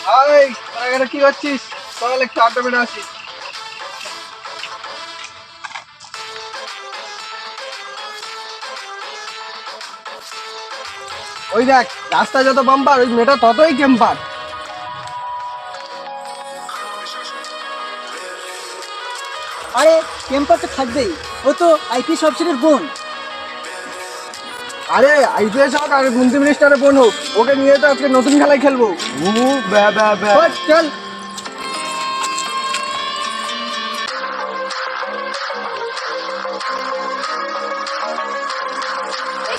High, এখানে কি করছিস? চল একটু আড্ডা মেরে আসি। ওই দেখ, রাস্তায় যত বাম্পার, ওই মেয়েটা ততই টেম্পার। আরে টেম্পার তো থাকবেই, ও তো আইপিএস অফিসারের বোন। আরে আইপিএস হোক আর মন্ত্রী মিনিস্টারের বোন হোক, ওকে নিয়ে তো আজকে নতুন খেলায় খেলবো। ওই, চল।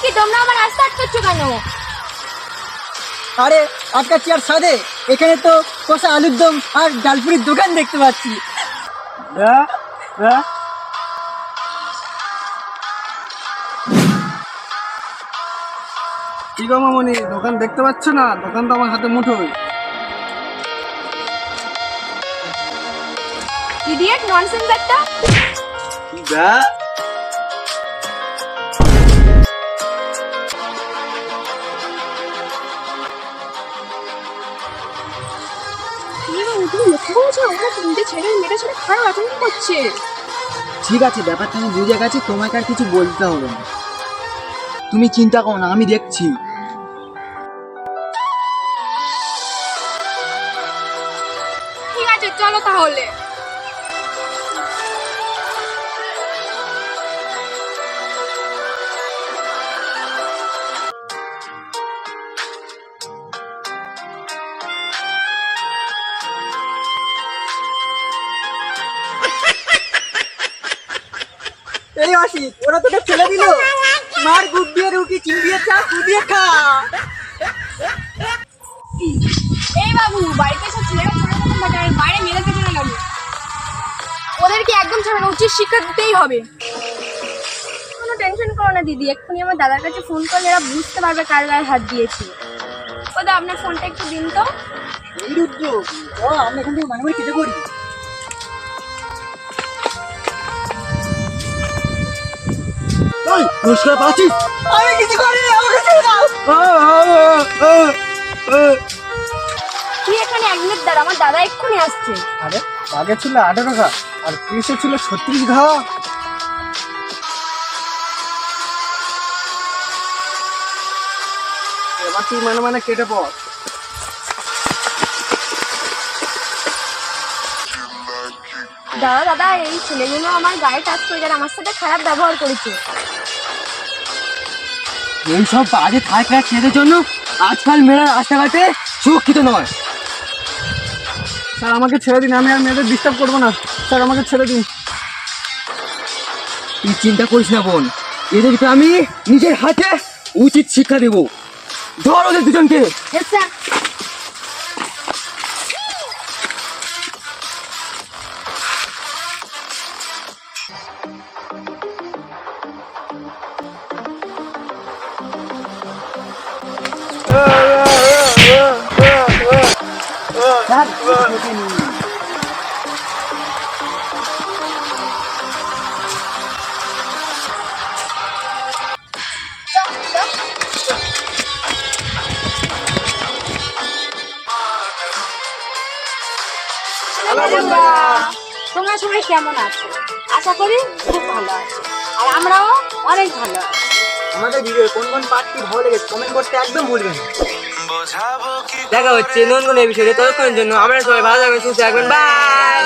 কি তোমরা আমার রাস্তা আটকাচ্ছ কেন? আরে আটকাচ্ছি আর সাদে, এখানে তো কষা আলুর দম আর ডালপুরির দোকান দেখতে পাচ্ছি। কি গো মামনি, দোকান দেখতে পাচ্ছ না? দোকান তো আমার হাতে মুঠোয়। ইডিয়েট, ননসেন্স একটা। তুমি লক্ষ্য করেছো ওরা তিনটে ছেলে মেয়েটার সাথে খারাপ আচরণ করছে? ঠিক আছে, ব্যাপারটা আমি বুঝে গেছি, তোমাকে আর কিছু বলতে হবে না। তুমি চিন্তা করো না, আমি দেখছি। ঠিক আছে, চলো তাহলে। এই আসি, ওরা তোকে ছেড়ে দিল। মার গুড দিয়ে রুটি, চিনি দিয়ে চা, দু দিয়ে খা। এই বাবু, বাড়িতে সব ছেলেরা ছোট ছোট থাকে আর বাইরে মেলাতে চলে গেল। ওদেরকে একদম ছাড়ানো উচিত, শিক্ষা দিতেই হবে। কোনো টেনশন করো না দিদি, এক্ষুনি আমার দাদার কাছে ফোন করলে এরা বুঝতে পারবে কার গায়ে হাত দিয়েছে। দাদা, আপনার ফোনটা একটু দিন তো। এই রুদ্র, আমরা এখান থেকে মানে মানে কেটে পড়ি। পুরস্কার পাচ্ছিস? আমি কিছু করি, আমাকে ছেড়ে দাও। তুই এখানে 1 মিনিট দাঁড়া, আমার দাদা এক্ষুনি আসছে। আরে আগে ছিল 18 ঘা আর পুলিশে ছিল 36 ঘা। এবার তুই মানে মানে কেটে পড়। দাদা দাদা, এই ছেলেগুলো আমার গায়ে টাচ করে যারা আমার সাথে খারাপ ব্যবহার করেছে। এইসব বাজে থাকা ছেলেদের জন্য আজকাল মেয়েরা রাস্তাঘাটে সুরক্ষিত নয়। স্যার আমাকে ছেড়ে দিন, আমি আর মেয়েদের ডিস্টার্ব করবো না। স্যার আমাকে ছেড়ে দিন। তুই চিন্তা করিস না বোন, এদেরকে আমি নিজের হাতে উচিত শিক্ষা দেব। ধর ওদের দুজনকে। তোমরা সবাই কেমন আছো? আশা করি খুব ভালো আছো, আর আমরাও অনেক ভালো আছি। আমাদের ভিডিওর কোন কোন পার্টটি ভালো লেগেছে কমেন্ট করতে একদম ভুলবেন না। দেখা হচ্ছে নতুন কোনো এপিসোডে, ততক্ষণের জন্য আমরা সবাই ভালো থাকবেন, সুস্থ থাকবেন, বাই।